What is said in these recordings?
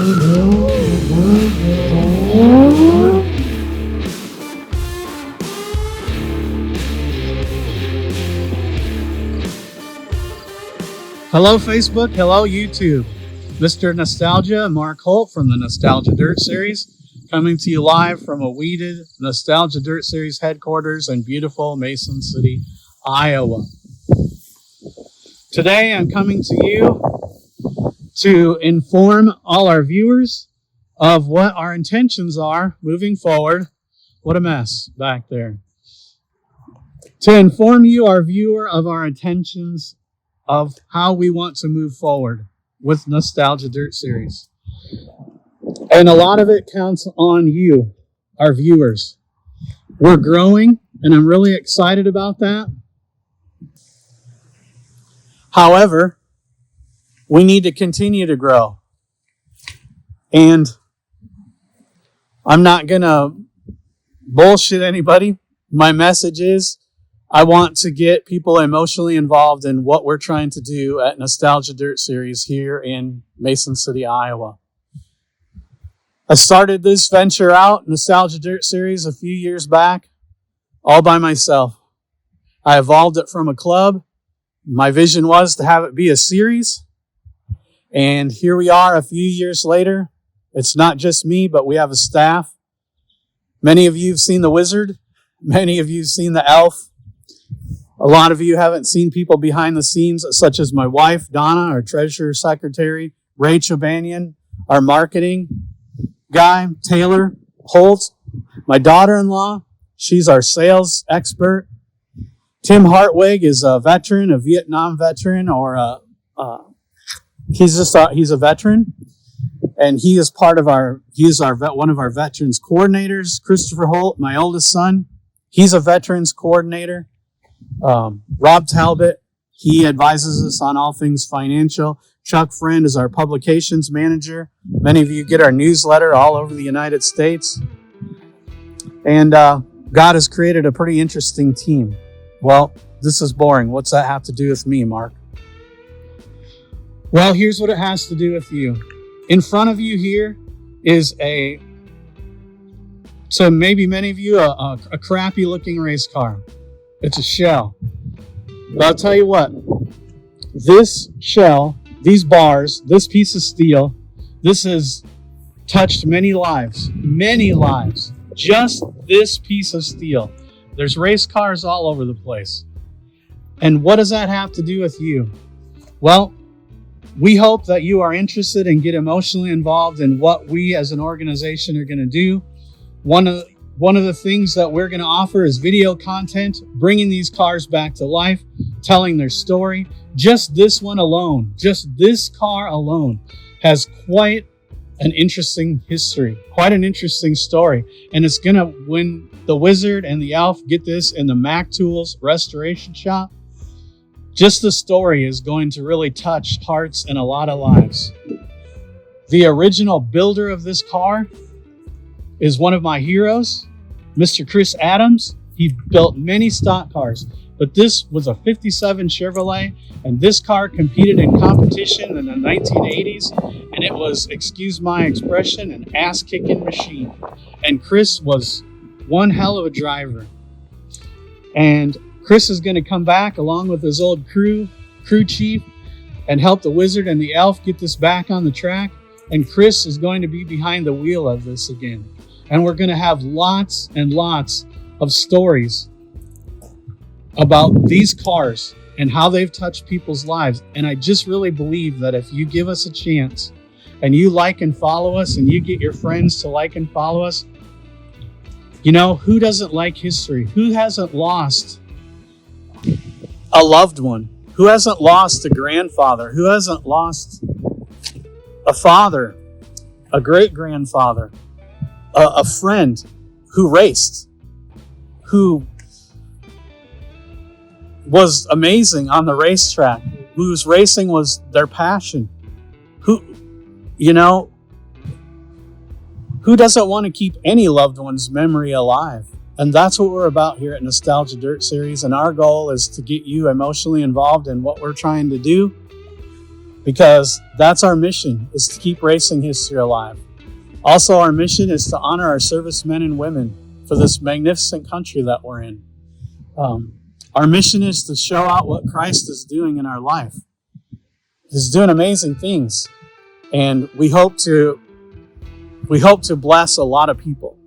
Hello, Facebook. Hello, YouTube. Mr. Nostalgia and Mark Holt from the Nostalgia Dirt Series, coming to you live from a weeded Nostalgia Dirt Series headquarters in beautiful Mason City, Iowa. Today, I'm coming to you to inform all our viewers of what our intentions are moving forward. What a mess back there. To inform you, our viewer, of our intentions of how we want to move forward with Nostalgia Dirt Series. And a lot of it counts on you, our viewers. We're growing, and I'm really excited about that. However, we need to continue to grow. And I'm not going to bullshit anybody. My message is, I want to get people emotionally involved in what we're trying to do at Nostalgia Dirt Series here in Mason City, Iowa. I started this venture out, Nostalgia Dirt Series, a few years back, all by myself. I evolved it from a club. My vision was to have it be a series. And here we are a few years later. It's not just me, but we have a staff. Many of you have seen the Wizard. Many of you have seen the Elf. A lot of you haven't seen people behind the scenes, such as my wife, Donna, our treasurer, secretary, Ray Chobanian, our marketing guy, Taylor Holt, my daughter-in-law. She's our sales expert. Tim Hartwig is a veteran, a Vietnam veteran, or he's a veteran, and he is one of our veterans coordinators. Christopher Holt, my oldest son, he's a veterans coordinator. Rob Talbot, he advises us on all things financial. Chuck Friend is our publications manager. Many of you get our newsletter all over the United States. And God has created a pretty interesting team. Well, this is boring. What's that have to do with me, Mark? Well, here's what it has to do with you. In front of you here is so maybe many of you, a crappy looking race car. It's a shell. But I'll tell you what, this shell, these bars, this piece of steel, this has touched many lives. Just this piece of steel. There's race cars all over the place. And what does that have to do with you? Well, we hope that you are interested and get emotionally involved in what we as an organization are going to do. One of the things that we're going to offer is video content, bringing these cars back to life, telling their story. Just this one alone, just this car alone has quite an interesting history, quite an interesting story. And it's going to, when the Wizard and the Elf get this in the Mac Tools restoration shop, just the story is going to really touch hearts and a lot of lives. The original builder of this car is one of my heroes, Mr. Chris Adams. He built many stock cars, but this was a 57 Chevrolet, and this car competed in competition in the 1980s, and it was, excuse my expression, an ass-kicking machine. And Chris was one hell of a driver. And Chris is going to come back along with his old crew chief and help the Wizard and the Elf get this back on the track. And Chris is going to be behind the wheel of this again. And we're going to have lots and lots of stories about these cars and how they've touched people's lives. And I just really believe that if you give us a chance and you like and follow us and you get your friends to like and follow us, you know, who doesn't like history? Who hasn't lost a loved one? Who hasn't lost a grandfather? Who hasn't lost a father, a great-grandfather? A friend who raced, who was amazing on the racetrack, whose racing was their passion, who doesn't want to keep any loved one's memory alive? And that's what we're about here at Nostalgia Dirt Series. And our goal is to get you emotionally involved in what we're trying to do. because that's our mission, is to keep racing history alive. Also, our mission is to honor our servicemen and women for this magnificent country that we're in. Our mission is to show out what Christ is doing in our life. He's doing amazing things, and we hope to bless a lot of people.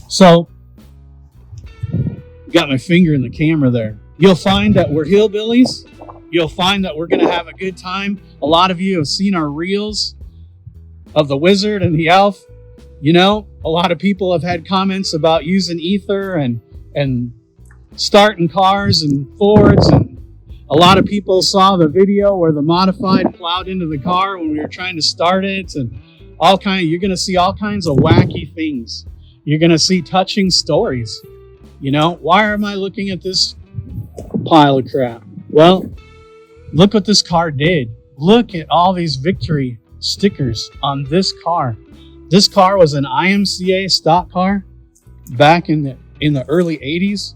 So, got my finger in the camera there. You'll find that we're hillbillies. You'll find that we're going to have a good time. A lot of you have seen our reels of the wizard and the elf. You know, a lot of people have had comments about using ether and starting cars and Fords, and a lot of people saw the video where the modified plowed into the car when we were trying to start it, and you're going to see all kinds of wacky things. You're going to see touching stories. You know, why am I looking at this pile of crap? Well, look what this car did. Look at all these victory stickers on this car. This car was an IMCA stock car back in the early 80s,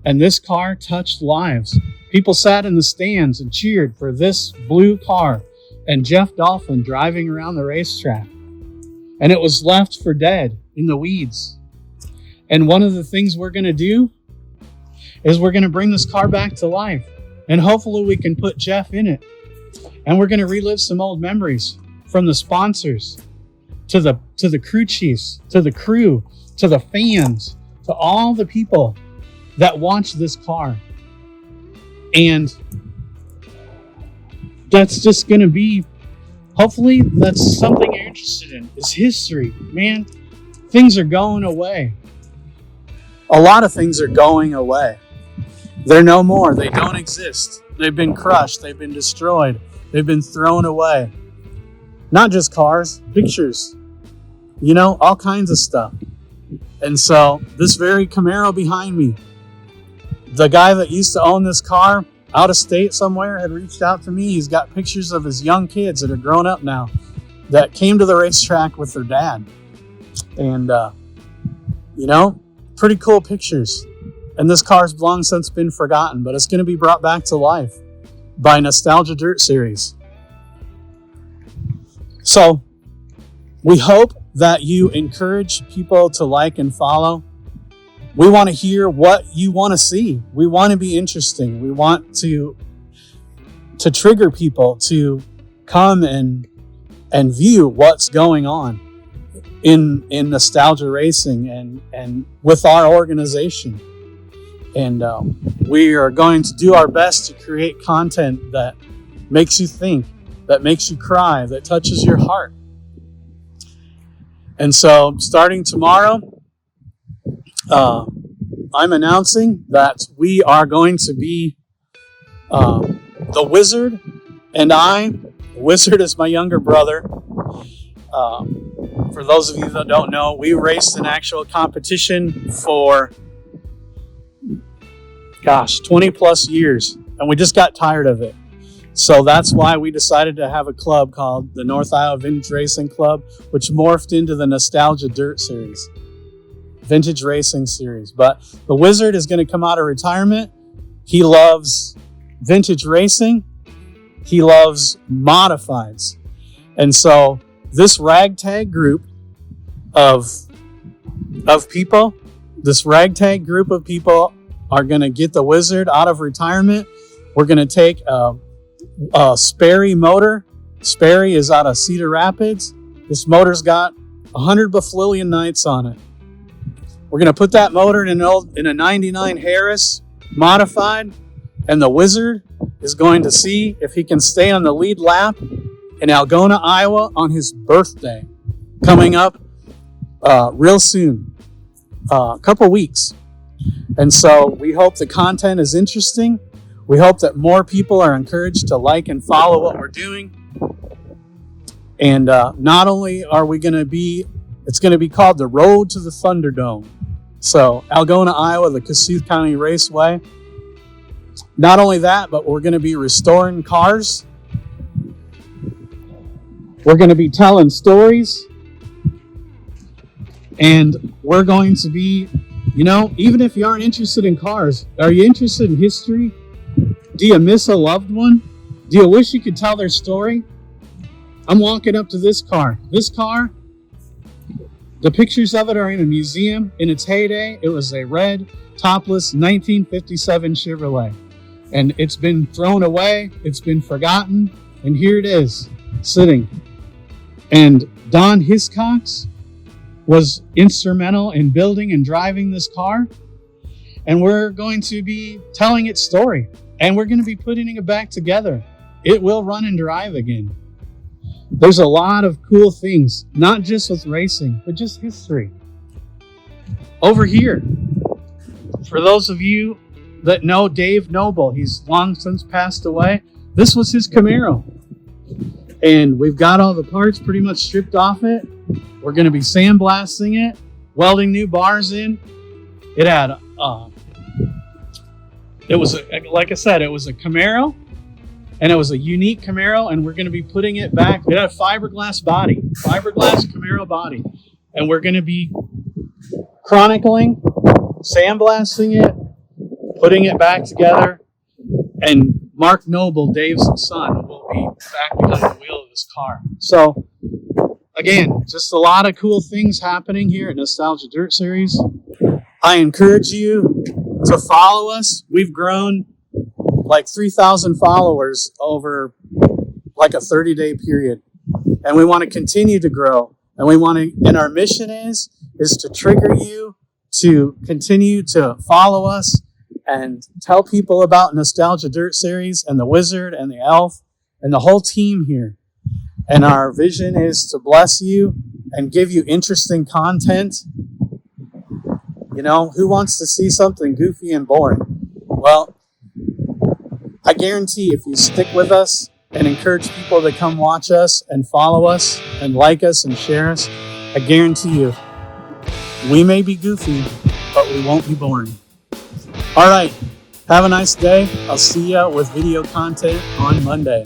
and this car touched lives. People sat in the stands and cheered for this blue car and Jeff Dolphin driving around the racetrack. And it was left for dead in the weeds. And one of the things we're going to do is we're going to bring this car back to life. And hopefully we can put Jeff in it. And we're going to relive some old memories from the sponsors to the crew chiefs, to the crew, to the fans, to all the people that watch this car. And that's just going to be, hopefully that's something you're interested in, is history. Man, things are going away. A lot of things are going away. They're no more. They don't exist. They've been crushed. They've been destroyed. They've been thrown away. Not just cars, pictures, you know, all kinds of stuff. And so this very Camaro behind me, the guy that used to own this car out of state somewhere had reached out to me. He's got pictures of his young kids that are grown up now that came to the racetrack with their dad. And, you know, pretty cool pictures. And this car's long since been forgotten, but it's going to be brought back to life by Nostalgia Dirt Series. So we hope that you encourage people to like and follow. We want to hear what you want to see. We want to be interesting. We want to trigger people to come and view what's going on in nostalgia racing and with our organization. And we are going to do our best to create content that makes you think, that makes you cry, that touches your heart. And so starting tomorrow, I'm announcing that we are going to be the Wizard and I. The Wizard is my younger brother. For those of you that don't know, we raced an actual competition for 20 plus years, and we just got tired of it. So that's why we decided to have a club called the North Iowa Vintage Racing Club, which morphed into the Nostalgia Dirt Series, Vintage Racing Series. But the Wizard is going to come out of retirement. He loves vintage racing. He loves modifieds. And so this ragtag group of people, are going to get the Wizard out of retirement. We're going to take a Sperry motor. Sperry is out of Cedar Rapids. This motor's got 100 Bafillion nights on it. We're going to put that motor in a 99 Harris modified, and the Wizard is going to see if he can stay on the lead lap in Algona, Iowa on his birthday, coming up real soon, a couple weeks. And so we hope the content is interesting. We hope that more people are encouraged to like and follow what we're doing. And not only are we going to be, it's going to be called the Road to the Thunderdome. So Algona, Iowa, the Kossuth County Raceway. Not only that, but we're going to be restoring cars. We're going to be telling stories. And we're going to be, you know, even if you aren't interested in cars, are you interested in history? Do you miss a loved one? Do you wish you could tell their story? I'm walking up to this car. This car, the pictures of it are in a museum. In its heyday, it was a red, topless 1957 Chevrolet. And it's been thrown away. It's been forgotten. And here it is, sitting. And Don Hiscox was instrumental in building and driving this car. And we're going to be telling its story. And we're going to be putting it back together. It will run and drive again. There's a lot of cool things, not just with racing, but just history. Over here, for those of you that know Dave Noble, he's long since passed away. This was his Camaro. And we've got all the parts pretty much stripped off it. We're going to be sandblasting it, welding new bars in. It had, like I said, it was a Camaro. And it was a unique Camaro, and we're going to be putting it back. It had a fiberglass Camaro body. And we're going to be chronicling, sandblasting it, putting it back together. And Mark Noble, Dave's son, will be back behind the wheel of this car. So, again, just a lot of cool things happening here at Nostalgia Dirt Series. I encourage you to follow us. We've grown like 3,000 followers over like a 30-day period. And we want to continue to grow. And our mission is to trigger you to continue to follow us and tell people about Nostalgia Dirt Series and the Wizard and the Elf and the whole team here. And our vision is to bless you and give you interesting content. You know, who wants to see something goofy and boring? Well, I guarantee if you stick with us and encourage people to come watch us and follow us and like us and share us, I guarantee you, we may be goofy, but we won't be boring. All right, have a nice day. I'll see you with video content on Monday.